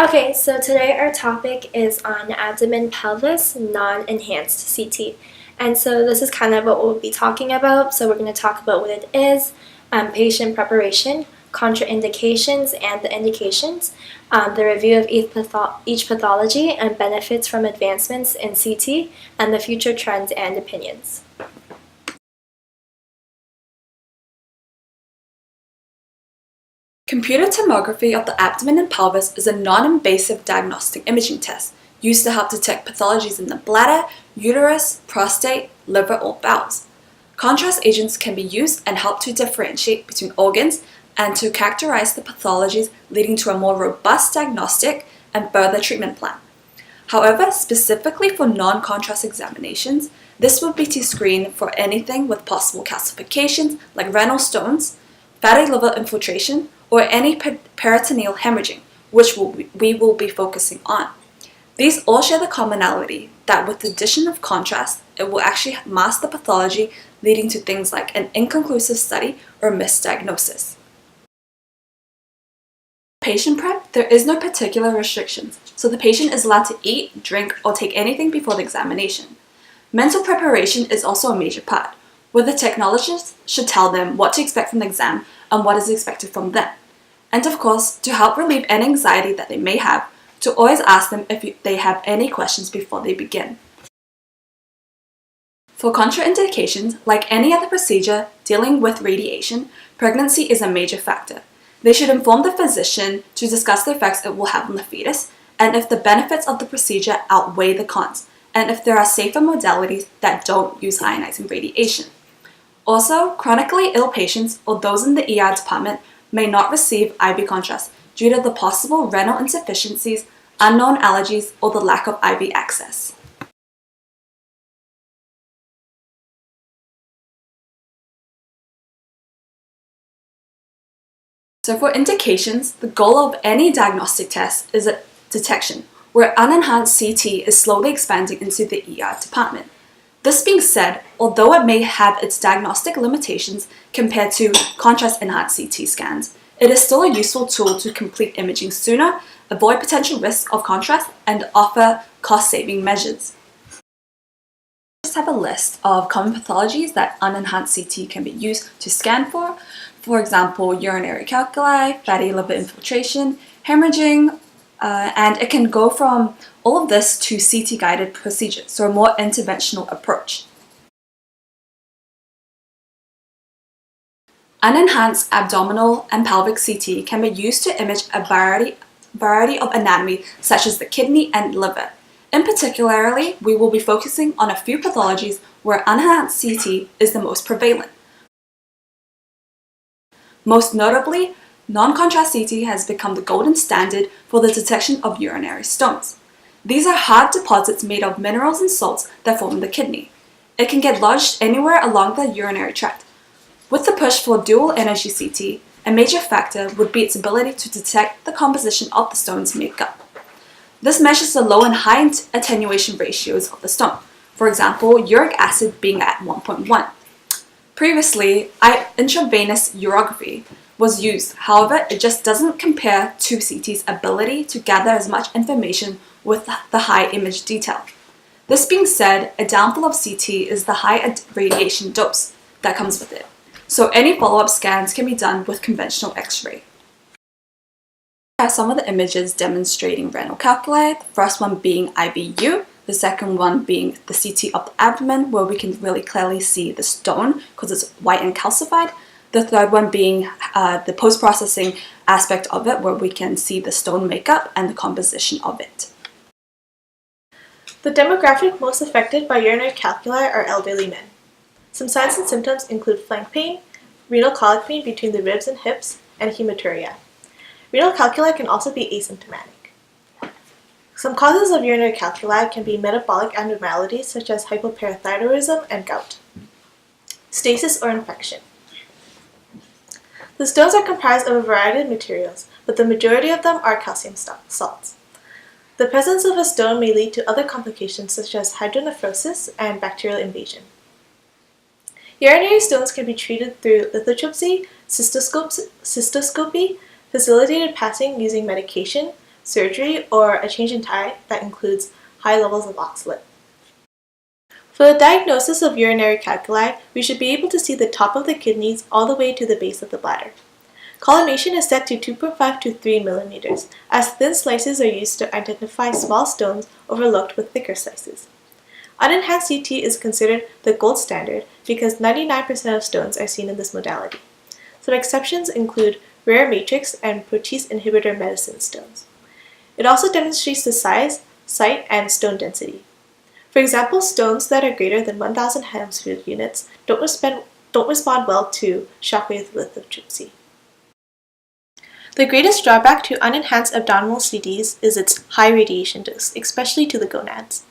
Okay, so today our topic is on abdomen pelvis non-enhanced CT. And so this is kind of what we'll be talking about. So we're going to talk about what it is, patient preparation, contraindications and the indications, the review of each pathology and benefits from advancements in CT, and the future trends and opinions. Computed tomography of the abdomen and pelvis is a non-invasive diagnostic imaging test used to help detect pathologies in the bladder, uterus, prostate, liver, or bowels. Contrast agents can be used and help to differentiate between organs and to characterize the pathologies, leading to a more robust diagnostic and further treatment plan. However, specifically for non-contrast examinations, this would be to screen for anything with possible calcifications like renal stones, fatty liver infiltration, or any peritoneal hemorrhaging, which we will be focusing on. These all share the commonality that with the addition of contrast, it will actually mask the pathology, leading to things like an inconclusive study or misdiagnosis. Patient prep, there is no particular restrictions, so the patient is allowed to eat, drink, or take anything before the examination. Mental preparation is also a major part, where the technologist should tell them what to expect from the exam and what is expected from them. And of course, to help relieve any anxiety that they may have, to always ask them if they have any questions before they begin. For contraindications, like any other procedure dealing with radiation, pregnancy is a major factor. They should inform the physician to discuss the effects it will have on the fetus, and if the benefits of the procedure outweigh the cons, and if there are safer modalities that don't use ionizing radiation. Also, chronically ill patients or those in the ER department may not receive IV contrast due to the possible renal insufficiencies, unknown allergies, or the lack of IV access. So for indications, the goal of any diagnostic test is a detection, where unenhanced CT is slowly expanding into the ER department. This being said, although it may have its diagnostic limitations compared to contrast-enhanced CT scans, it is still a useful tool to complete imaging sooner, avoid potential risks of contrast, and offer cost-saving measures. Just have a list of common pathologies that unenhanced CT can be used to scan for. For example, urinary calculi, fatty liver infiltration, hemorrhaging, and it can go from all of this to CT-guided procedures, so a more interventional approach. Unenhanced abdominal and pelvic CT can be used to image a variety of anatomy such as the kidney and liver. In particularly, we will be focusing on a few pathologies where unenhanced CT is the most prevalent. Most notably, non-contrast CT has become the golden standard for the detection of urinary stones. These are hard deposits made of minerals and salts that form the kidney. It can get lodged anywhere along the urinary tract. With the push for dual energy CT, a major factor would be its ability to detect the composition of the stone's makeup. This measures the low and high attenuation ratios of the stone, for example, uric acid being at 1.1. Previously, intravenous urography was used, however, it just doesn't compare to CT's ability to gather as much information with the high image detail. This being said, a downfall of CT is the high radiation dose that comes with it, so any follow-up scans can be done with conventional X-ray. Here are some of the images demonstrating renal calculi, the first one being IVU, the second one being the CT of the abdomen, where we can really clearly see the stone because it's white and calcified. The third one being the post-processing aspect of it, where we can see the stone makeup and the composition of it. The demographic most affected by urinary calculi are elderly men. Some signs and symptoms include flank pain, renal colic pain between the ribs and hips, and hematuria. Renal calculi can also be asymptomatic. Some causes of urinary calculi can be metabolic abnormalities such as hypoparathyroidism and gout, stasis or infection. The stones are comprised of a variety of materials, but the majority of them are calcium salts. The presence of a stone may lead to other complications such as hydronephrosis and bacterial invasion. Urinary stones can be treated through lithotripsy, cystoscopy, facilitated passing using medication, surgery, or a change in diet that includes high levels of oxalate. For the diagnosis of urinary calculi, we should be able to see the top of the kidneys all the way to the base of the bladder. Collimation is set to 2.5 to 3 millimeters, as thin slices are used to identify small stones overlooked with thicker slices. Unenhanced CT is considered the gold standard because 99% of stones are seen in this modality. Some exceptions include rare matrix and protease inhibitor medicine stones. It also demonstrates the size, site, and stone density. For example, stones that are greater than 1,000 Hounsfield units don't respond well to shockwave lithotripsy. The greatest drawback to unenhanced abdominal CTs is its high radiation dose, especially to the gonads.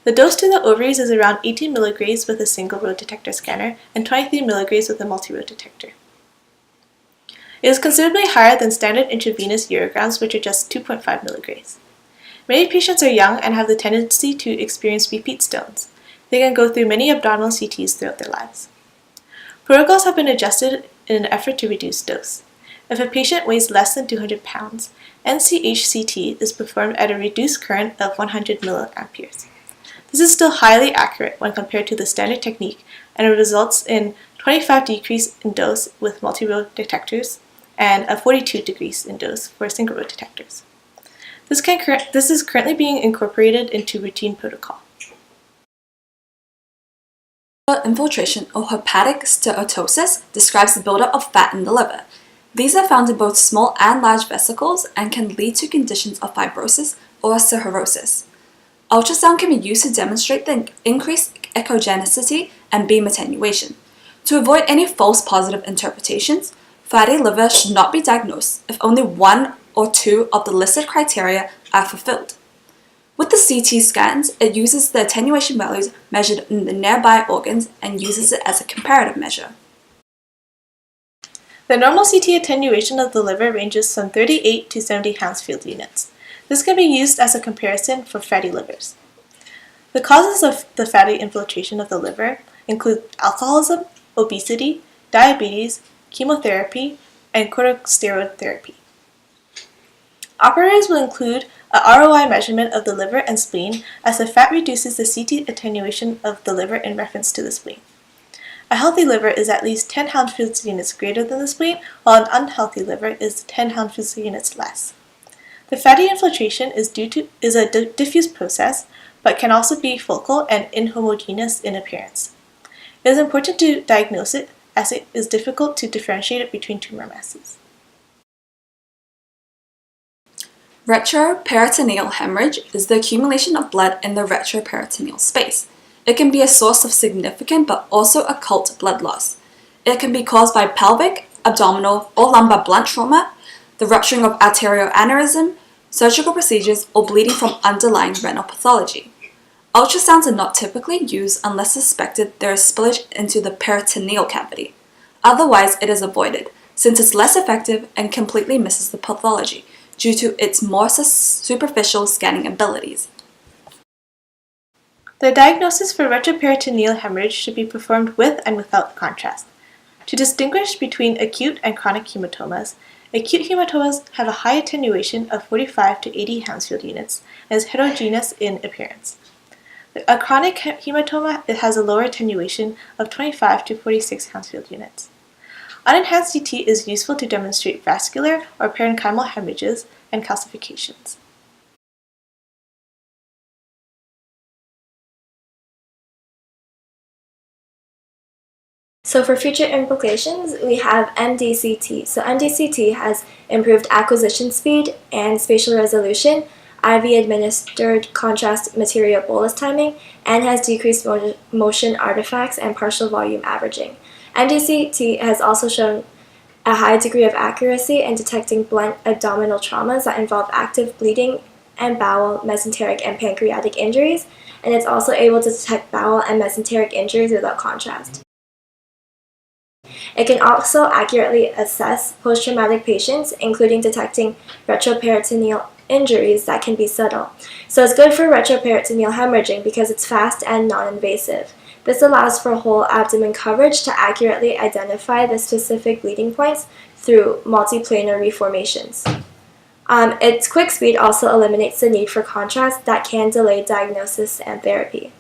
The dose to the ovaries is around 18 milligrams with a single row detector scanner and 23 milligrams with a multi-row detector. It is considerably higher than standard intravenous urograms, which are just 2.5 milligrams. Many patients are young and have the tendency to experience repeat stones. They can go through many abdominal CTs throughout their lives. Protocols have been adjusted in an effort to reduce dose. If a patient weighs less than 200 pounds, NCHCT is performed at a reduced current of 100 milliamperes. This is still highly accurate when compared to the standard technique, and it results in 25 decrease in dose with multi-row detectors and a 42 decrease in dose for single-row detectors. This is currently being incorporated into routine protocol. Infiltration or hepatic steatosis describes the buildup of fat in the liver. These are found in both small and large vesicles and can lead to conditions of fibrosis or cirrhosis. Ultrasound can be used to demonstrate the increased echogenicity and beam attenuation. To avoid any false positive interpretations, fatty liver should not be diagnosed if only one or two of the listed criteria are fulfilled. With the CT scans, it uses the attenuation values measured in the nearby organs and uses it as a comparative measure. The normal CT attenuation of the liver ranges from 38 to 70 Hounsfield units. This can be used as a comparison for fatty livers. The causes of the fatty infiltration of the liver include alcoholism, obesity, diabetes, chemotherapy, and corticosteroid therapy. Operators will include a ROI measurement of the liver and spleen, as the fat reduces the CT attenuation of the liver in reference to the spleen. A healthy liver is at least 10 Hounsfield units greater than the spleen, while an unhealthy liver is 10 Hounsfield units less. The fatty infiltration is a diffuse process, but can also be focal and inhomogeneous in appearance. It is important to diagnose it, as it is difficult to differentiate it between tumor masses. Retroperitoneal hemorrhage is the accumulation of blood in the retroperitoneal space. It can be a source of significant but also occult blood loss. It can be caused by pelvic, abdominal, or lumbar blunt trauma, the rupturing of arterial aneurysm, surgical procedures, or bleeding from underlying renal pathology. Ultrasounds are not typically used unless suspected there is spillage into the peritoneal cavity. Otherwise, it is avoided, since it's less effective and completely misses the pathology due to its more superficial scanning abilities. The diagnosis for retroperitoneal hemorrhage should be performed with and without contrast. To distinguish between acute and chronic hematomas, acute hematomas have a high attenuation of 45 to 80 Hounsfield units and is heterogeneous in appearance. A chronic hematoma has a lower attenuation of 25 to 46 Hounsfield units. Unenhanced CT is useful to demonstrate vascular or parenchymal hemorrhages and calcifications. So for future implications, we have MDCT. So MDCT has improved acquisition speed and spatial resolution, IV-administered contrast material bolus timing, and has decreased motion artifacts and partial volume averaging. MDCT has also shown a high degree of accuracy in detecting blunt abdominal traumas that involve active bleeding and bowel, mesenteric, and pancreatic injuries, and it's also able to detect bowel and mesenteric injuries without contrast. It can also accurately assess post-traumatic patients, including detecting retroperitoneal injuries that can be subtle. So it's good for retroperitoneal hemorrhaging because it's fast and non-invasive. This allows for whole abdomen coverage to accurately identify the specific bleeding points through multiplanar reformations. Its quick speed also eliminates the need for contrast that can delay diagnosis and therapy.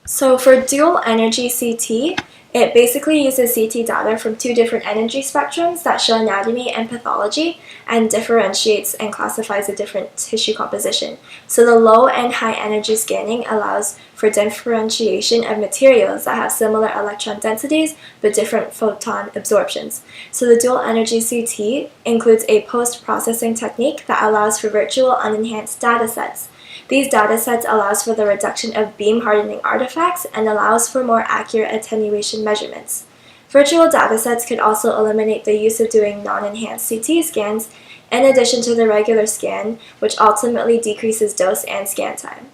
So for dual energy CT, it basically uses CT data from two different energy spectrums that show anatomy and pathology and differentiates and classifies the different tissue composition. So the low and high energy scanning allows for differentiation of materials that have similar electron densities but different photon absorptions. So the dual energy CT includes a post-processing technique that allows for virtual unenhanced data sets. These datasets allows for the reduction of beam hardening artifacts and allows for more accurate attenuation measurements. Virtual datasets could also eliminate the use of doing non-enhanced CT scans in addition to the regular scan, which ultimately decreases dose and scan time.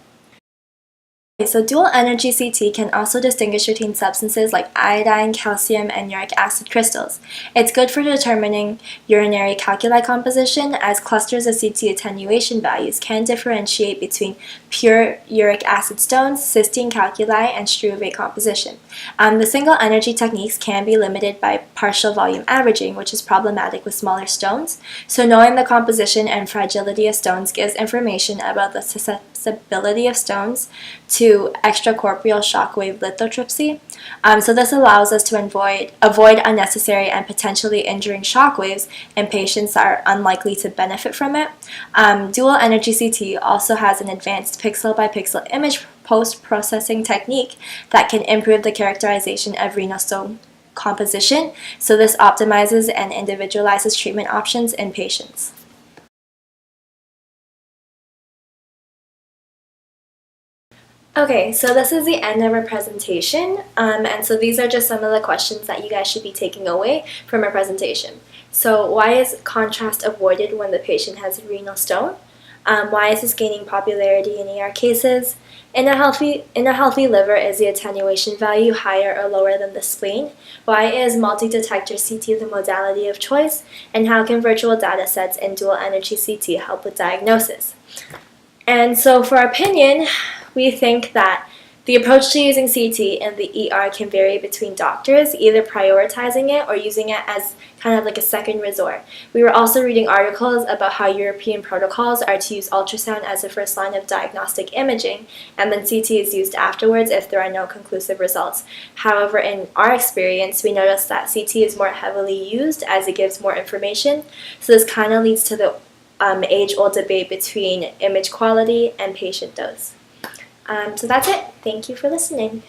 So dual energy CT can also distinguish between substances like iodine, calcium, and uric acid crystals. It's good for determining urinary calculi composition, as clusters of CT attenuation values can differentiate between pure uric acid stones, cystine calculi, and struvate composition. The single energy techniques can be limited by partial volume averaging, which is problematic with smaller stones. So knowing the composition and fragility of stones gives information about the susceptibility of stones to extracorporeal shockwave lithotripsy. So this allows us to avoid unnecessary and potentially injuring shockwaves in patients that are unlikely to benefit from it. Dual energy CT also has an advanced pixel-by-pixel image post-processing technique that can improve the characterization of renal stone composition. So this optimizes and individualizes treatment options in patients. Okay, so this is the end of our presentation, and so these are just some of the questions that you guys should be taking away from our presentation. So why is contrast avoided when the patient has renal stone? Why is this gaining popularity in ER cases? In a healthy liver, is the attenuation value higher or lower than the spleen? Why is multi-detector CT the modality of choice? And how can virtual data sets in dual energy CT help with diagnosis? And so for our opinion, we think that the approach to using CT in the ER can vary between doctors, either prioritizing it or using it as kind of like a second resort. We were also reading articles about how European protocols are to use ultrasound as the first line of diagnostic imaging, and then CT is used afterwards if there are no conclusive results. However, in our experience, we noticed that CT is more heavily used as it gives more information, so this kind of leads to the age-old debate between image quality and patient dose. So that's it. Thank you for listening.